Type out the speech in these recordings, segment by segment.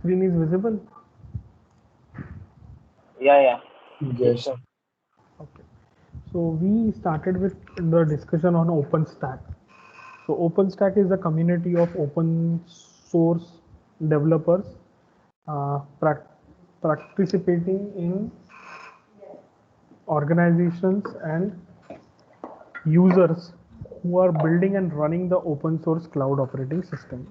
screen is visible? Yeah. Yes. So, Okay. So we started with the discussion on OpenStack. So OpenStack is a community of open source developers uh, prac- participating in organizations and users who are building and running the open source cloud operating system.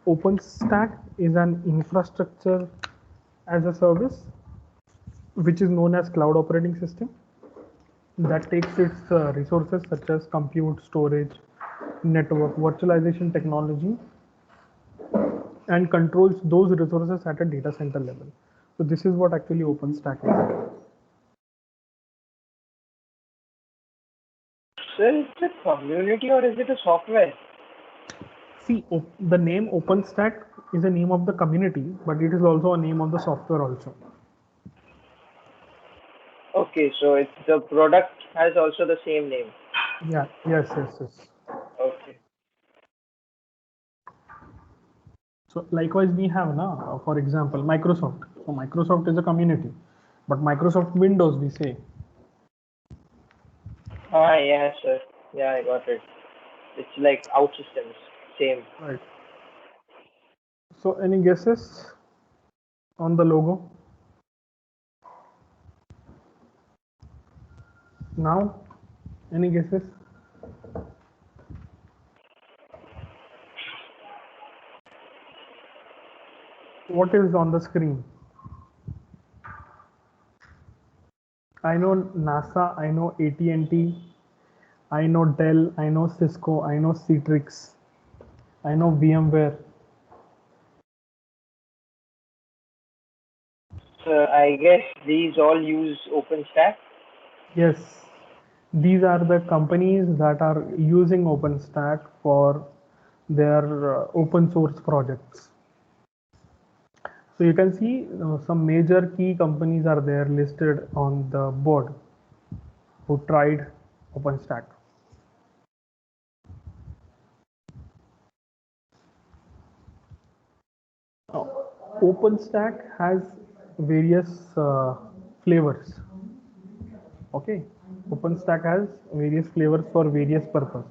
OpenStack is an infrastructure as a service which is known as cloud operating system that takes its resources such as compute, storage, network, virtualization technology and controls those resources at a data center level. So this is what actually OpenStack is. sir, it's a community or is it a software? See, the name OpenStack is a name of the community, but it is also a name of the software also. Okay, so it's the product has also the same name. Yeah, yes. Okay. So likewise we have now, for example, Microsoft. So Microsoft is a community, but Microsoft Windows we say. Yeah, sir. Yeah, I got it. It's like OutSystems. Same. Right. So any guesses on the logo? Now, any guesses? What is on the screen? I know NASA, I know AT&T, I know Dell, I know Cisco, I know Citrix, I know VMware. So I guess these all use OpenStack. Yes, these are the companies that are using OpenStack for their open source projects. So you can see some major key companies are there listed on the board who tried OpenStack. Now, OpenStack has various flavors. Okay, OpenStack has various flavors for various purpose.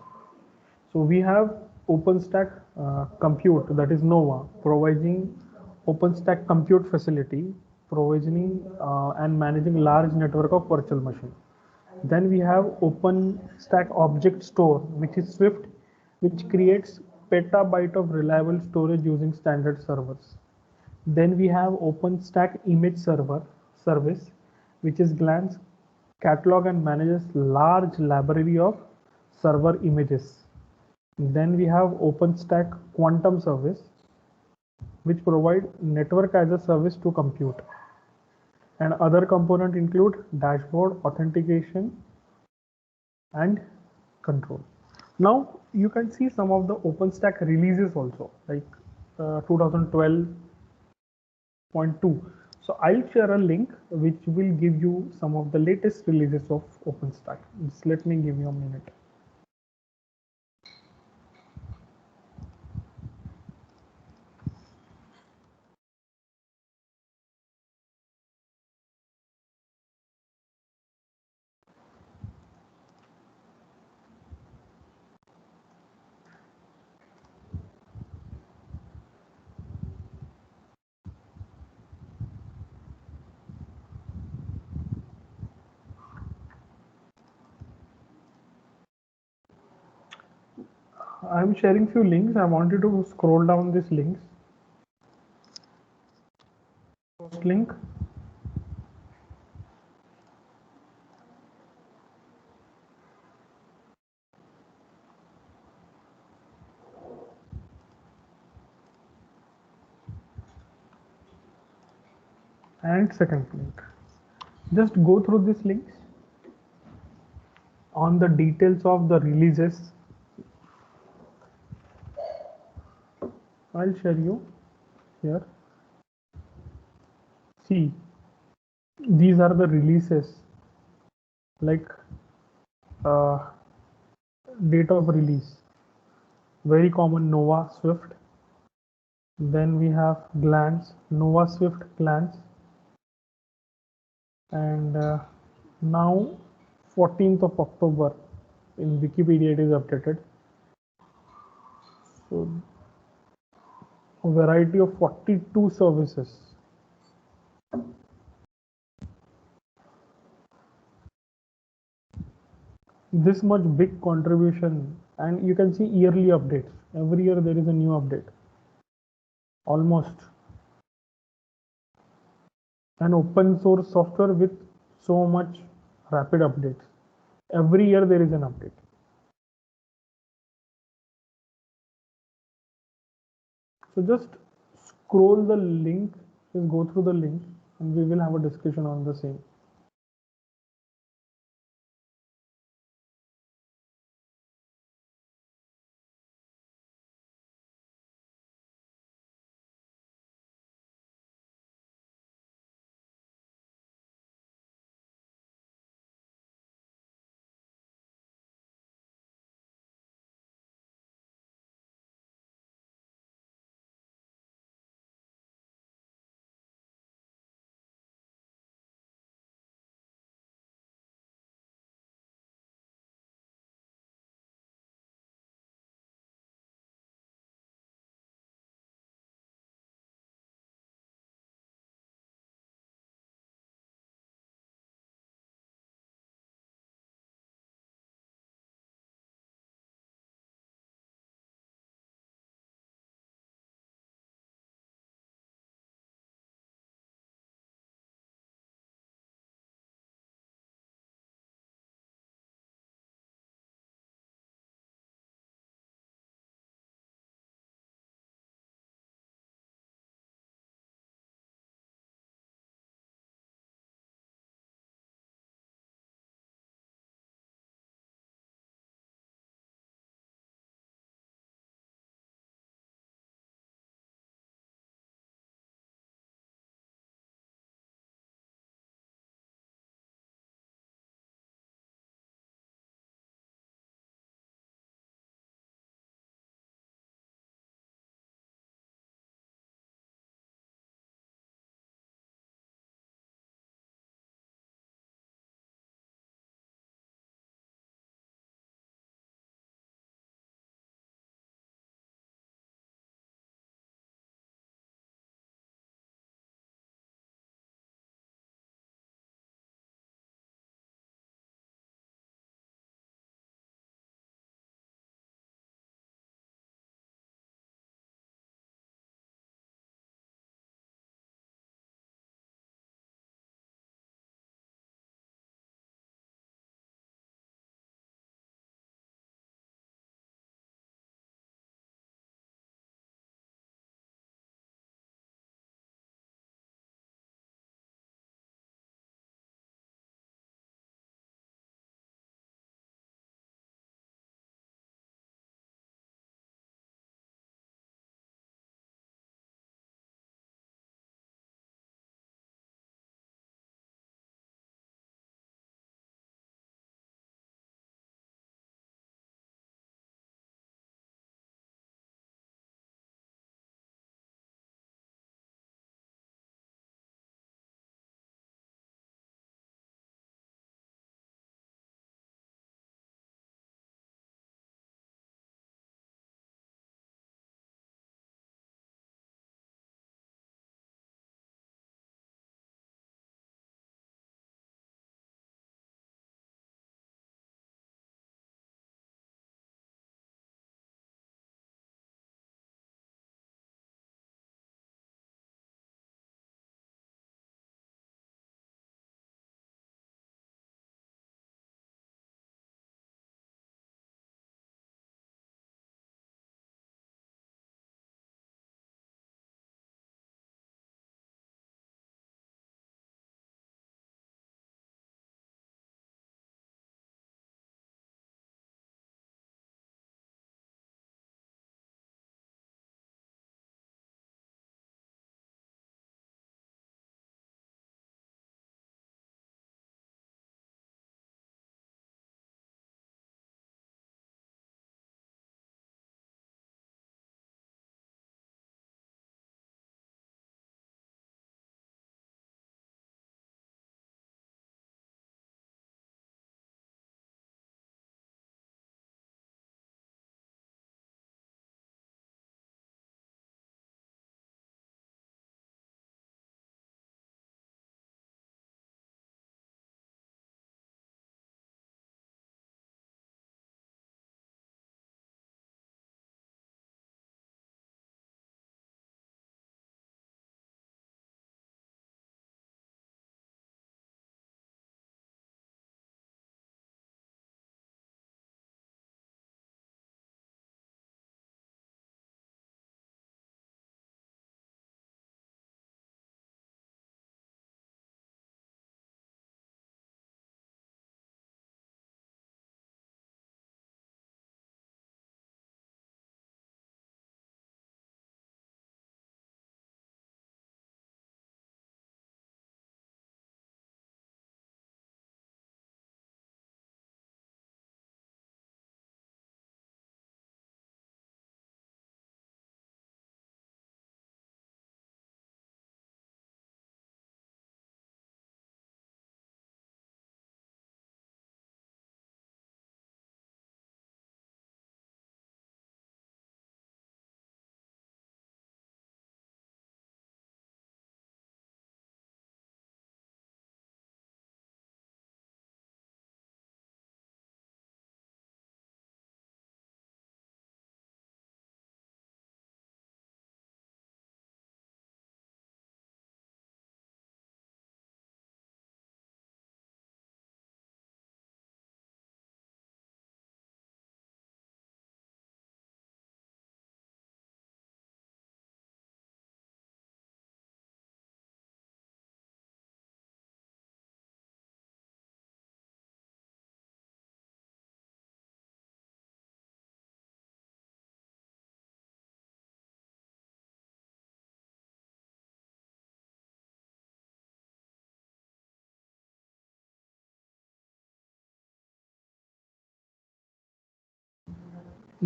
So we have OpenStack Compute, that is Nova, providing OpenStack compute facility, provisioning and managing large network of virtual machine. Then we have OpenStack Object Store, which is Swift, which creates petabyte of reliable storage using standard servers. Then we have OpenStack Image Server service, which is Glance catalog and manages large library of server images. Then we have OpenStack Quantum Service, which provide network as a service to compute. And other components include dashboard, authentication, and control. Now you can see some of the OpenStack releases also, like 2012.2. So I'll share a link which will give you some of the latest releases of OpenStack. Just let me give you a minute. I'm sharing few links. I want you to scroll down these links. First link. And second link. Just go through these links on the details of the releases. I'll share you here. See, these are the releases, like uh, date of release. Very common Nova Swift. Then we have Glance, Nova Swift Glance, and now 14th of October in Wikipedia it is updated. So a variety of 42 services. This much big contribution, and you can see yearly updates. Every year there is a new update. Almost an open source software with so much rapid updates. Every year there is an update. So just scroll the link, just go through the link, and we will have a discussion on the same.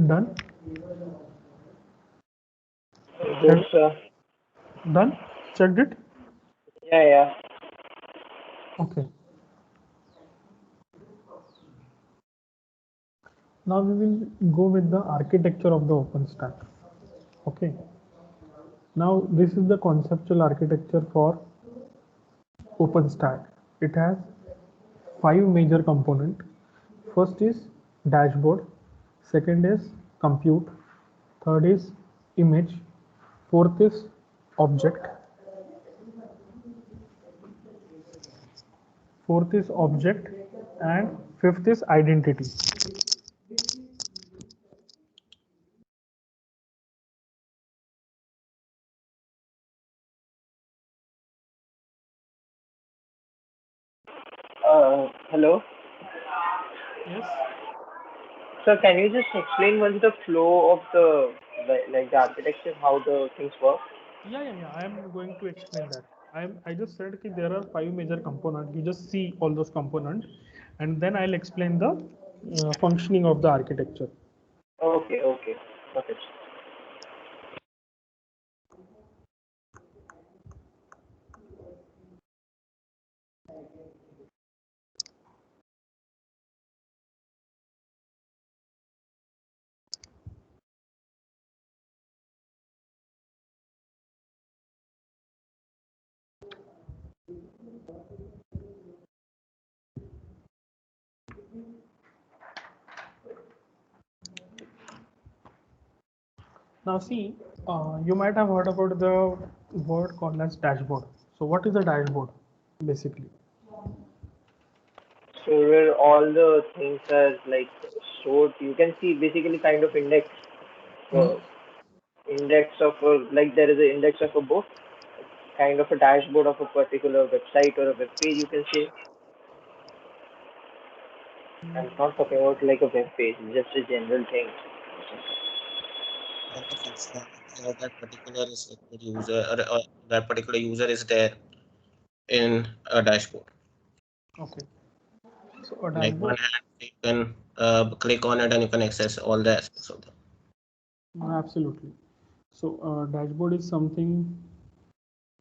Done. Good, sir. Done. Checked it. Yeah, yeah. Okay. Now we will go with the architecture of the OpenStack. Okay. Now this is the conceptual architecture for OpenStack. It has 5 major components. First is dashboard. Second is compute. Third is image. Fourth is object. Fourth is object, and fifth is identity. Hello. Yes. So can you just explain once the flow of the like the architecture, how the things work? Yeah. I am going to explain that. I just said that there are 5 major components. You just see all those components, and then I'll explain the functioning of the architecture. Okay, okay. Got it. Now see, you might have heard about the word called as dashboard. So what is a dashboard, basically? So where all the things are like stored, you can see basically kind of index. Hmm. Index of like there is an index of a book, kind of a dashboard of a particular website or a web page, you can say. I'm not talking about like a web page, just a general thing. And the functionality of that particular user or that particular user is there in a dashboard. Okay. So a Like one dashboard. hand, you can click on it and you can access all the aspects of that. Absolutely. So dashboard is something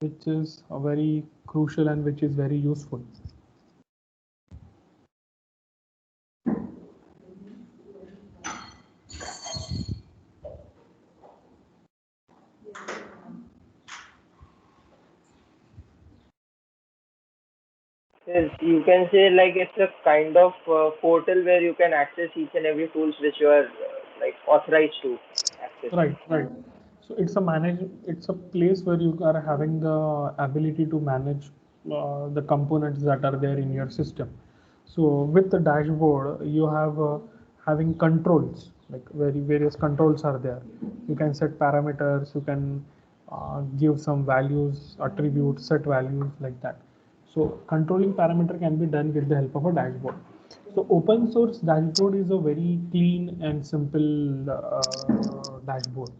which is very crucial and which is very useful. Yes, you can say like it's a kind of portal where you can access each and every tools which you are like authorized to access. Right. So it's a place where you are having the ability to manage the components that are there in your system. So with the dashboard, you have having controls, like various controls are there. You can set parameters, you can give some values, attributes, set values like that. So controlling parameter can be done with the help of a dashboard. So open source dashboard is a very clean and simple dashboard.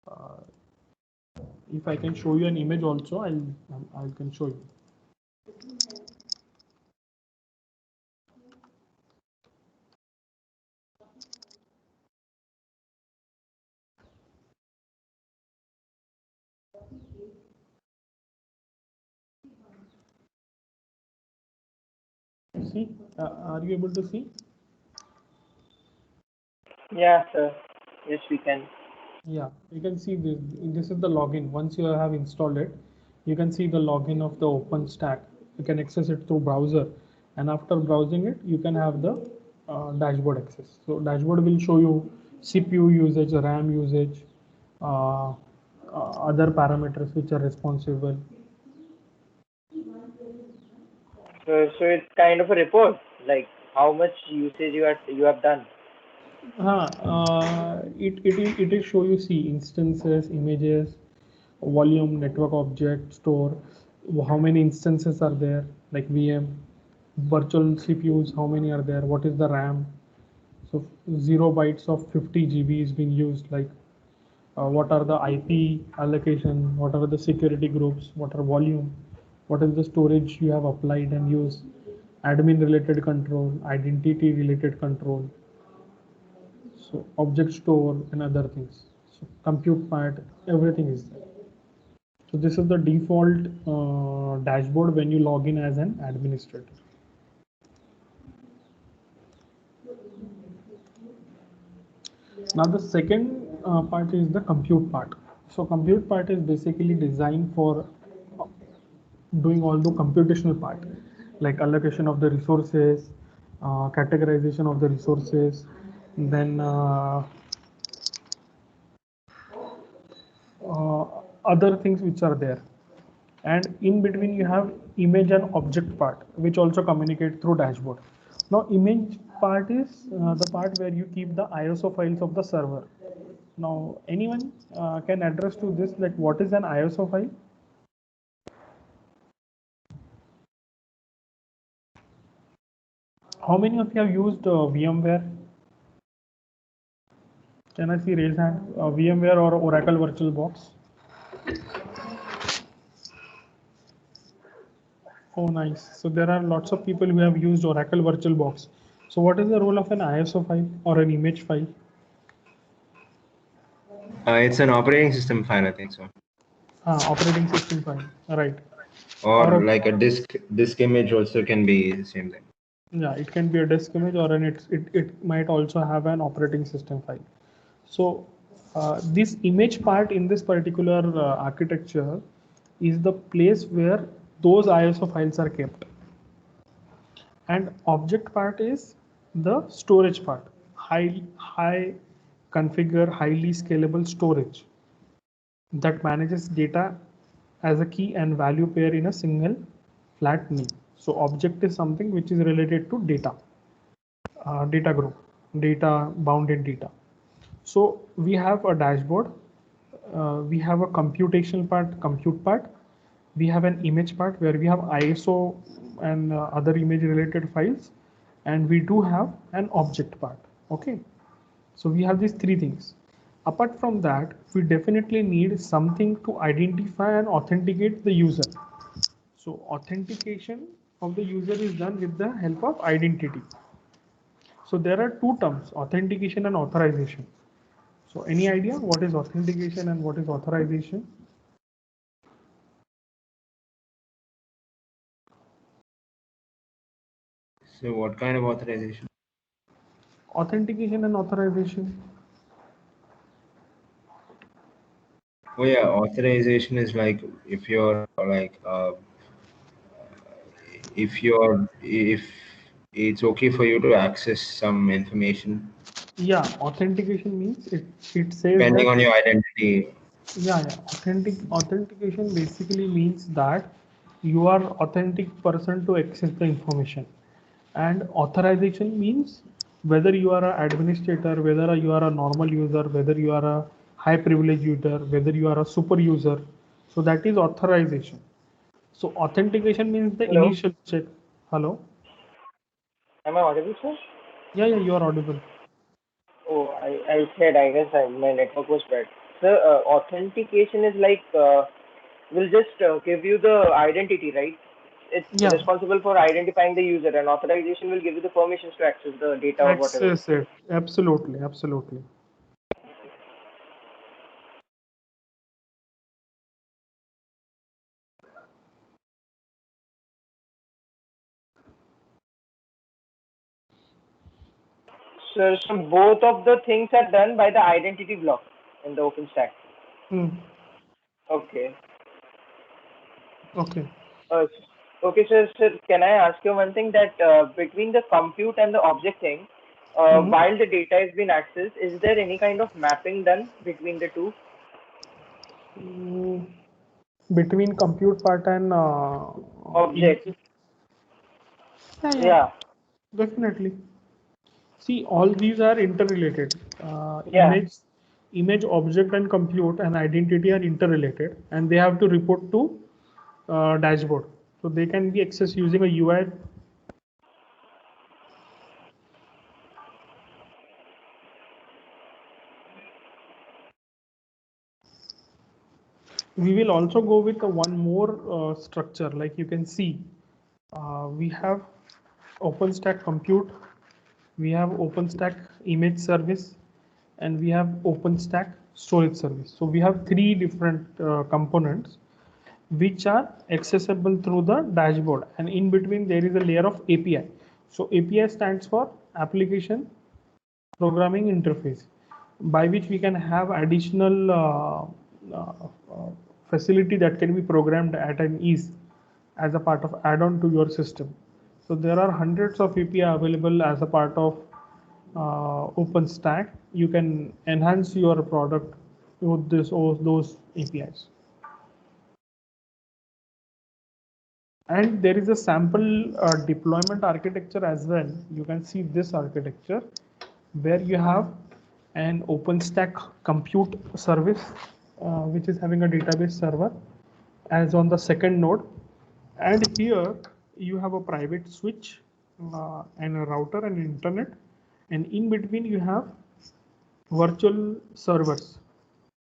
Uh, if I can show you an image also, I can show you. See, are you able to see? Yeah, sir. Yes, we can. Yeah, you can see this. This is the login. Once you have installed it, you can see the login of the OpenStack. You can access it through browser, and after browsing it, you can have the dashboard access. So dashboard will show you CPU usage, RAM usage, uh, other parameters which are responsible. So it's kind of a report, like how much usage you have done. It is show you see instances, images, volume, network object, store, how many instances are there, like VM, virtual CPUs, how many are there, what is the RAM. So 0 bytes of 50 GB is being used, like what are the IP allocation, what are the security groups, what are volume, what is the storage you have applied and used, admin related control, identity related control. So object store and other things. So compute part, everything is there. So this is the default dashboard when you log in as an administrator. Now the second part is the compute part. So compute part is basically designed for doing all the computational part, like allocation of the resources, categorization of the resources, then other things which are there. And in between you have image and object part, which also communicate through dashboard. Now image part is the part where you keep the ISO files of the server. Now anyone can address to this, like what is an ISO file? How many of you have used VMware? Can I see raise hand? VMware or Oracle VirtualBox? Oh, nice. So there are lots of people who have used Oracle VirtualBox. So what is the role of an ISO file or an image file? It's an operating system file, I think so. Operating system file, right? Or like a disk image also can be the same thing. Yeah, it can be a disk image, or it might also have an operating system file. So this image part in this particular architecture is the place where those ISO files are kept. And object part is the storage part, high configure, highly scalable storage that manages data as a key and value pair in a single flat name. So object is something which is related to data, data group, data bounded data. So we have a dashboard, we have a computational part, compute part, we have an image part where we have ISO and other image related files, and we do have an object part. Okay, so we have these three things. Apart from that, we definitely need something to identify and authenticate the user. So authentication of the user is done with the help of identity. So there are two terms, authentication and authorization. So any idea what is authentication and what is authorization? So what kind of authorization? Authentication and authorization. Oh yeah, authorization is like if you're like if it's okay for you to access some information. Yeah, authentication means it says depending that, on your identity. yeah. Authentication basically means that you are authentic person to access the information. And authorization means whether you are an administrator, whether you are a normal user, whether you are a high privilege user, whether you are a super user. So that is authorization. So authentication means the Hello? initial check. Hello? Am I audible, sir? Yeah, you are audible. Oh, I said, I guess my network was bad. Sir, authentication is like, will just give you the identity, right? It's Yeah, responsible for identifying the user, and authorization will give you the permissions to access the data or whatever. access it. Absolutely. So both of the things are done by the identity block in the OpenStack. Hmm. Okay. Okay. Uh, okay, sir, can I ask you one thing that between the compute and the object thing, Mhm. while the data is being accessed, is there any kind of mapping done between the two? Mm, between compute part and Object. image. Yeah, Yeah. definitely. See, all these are interrelated. Yeah. Image, object, and compute and identity are interrelated, and they have to report to dashboard. So they can be accessed using a UI. We will also go with one more structure. Like you can see, we have OpenStack compute, we have OpenStack image service, and we have OpenStack storage service. So we have three different components which are accessible through the dashboard, and in between there is a layer of API. So API stands for application programming interface, by which we can have additional facility that can be programmed at an ease as a part of add-on to your system. So there are hundreds of API available as a part of OpenStack. You can enhance your product with those APIs. And there is a sample deployment architecture as well. You can see this architecture where you have an OpenStack compute service, which is having a database server as on the second node. And here you have a private switch and a router and internet. And in between you have virtual servers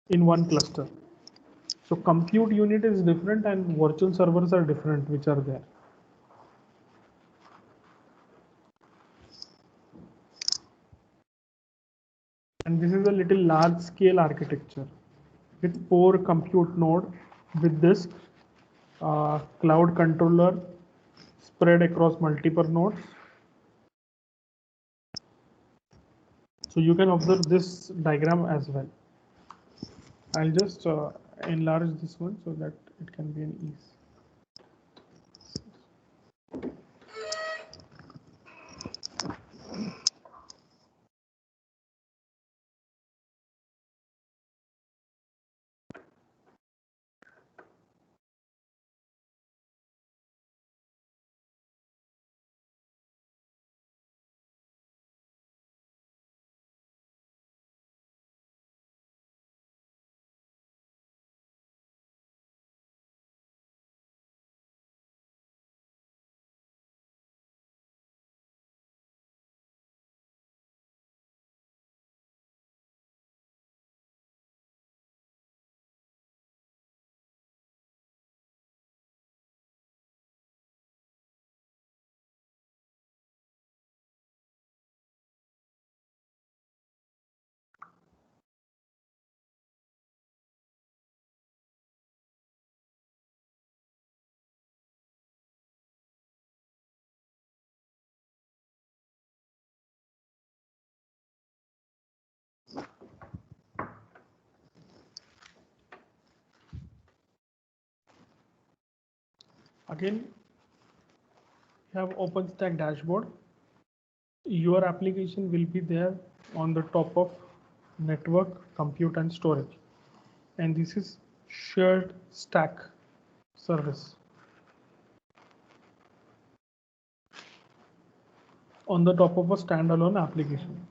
in one cluster. So compute unit is different and virtual servers are different, which are there. And this is a little large scale architecture with 4 compute node with this cloud controller spread across multiple nodes. So you can observe this diagram as well. I'll just enlarge this one so that it can be an ease. Again, you have OpenStack dashboard. Your application will be there on the top of network, compute, and storage. And this is shared stack service. On the top of a standalone application.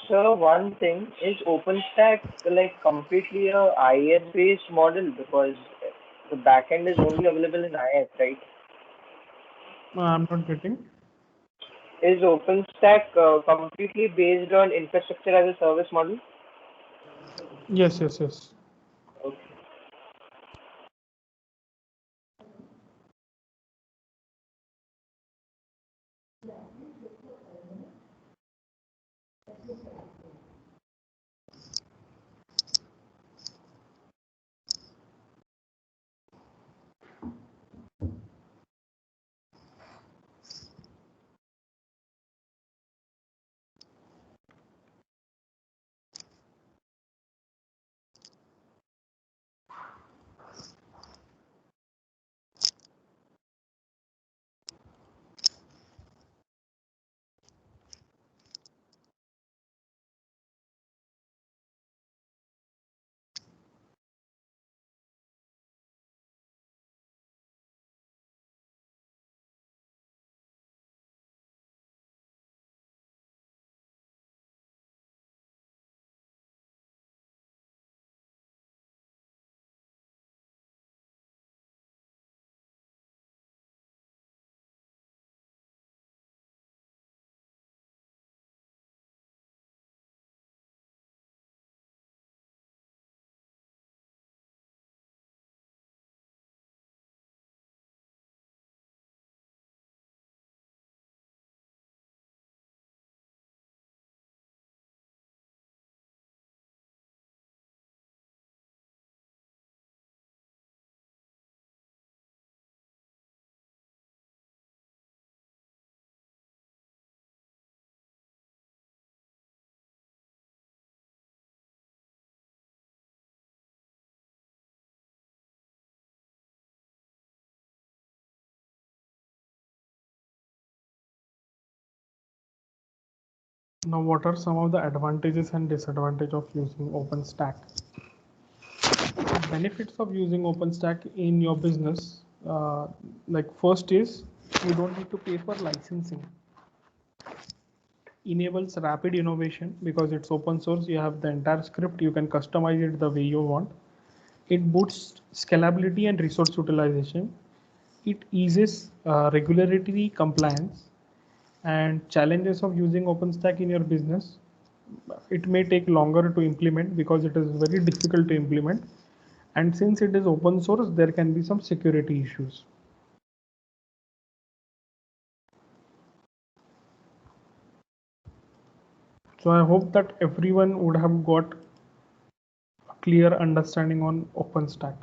So one thing is OpenStack like completely a IaaS based model because the backend is only available in IaaS, right? I'm not getting. Is OpenStack completely based on infrastructure as a service model? Yes, yes, yes. Okay. Now, what are some of the advantages and disadvantages of using OpenStack? Benefits of using OpenStack in your business, like first is you don't need to pay for licensing. Enables rapid innovation because it's open source. You have the entire script, you can customize it the way you want. It boosts scalability and resource utilization. It eases regulatory compliance. And challenges of using OpenStack in your business, it may take longer to implement because it is very difficult to implement, and since it is open source, there can be some security issues. So I hope that everyone would have got a clear understanding on OpenStack.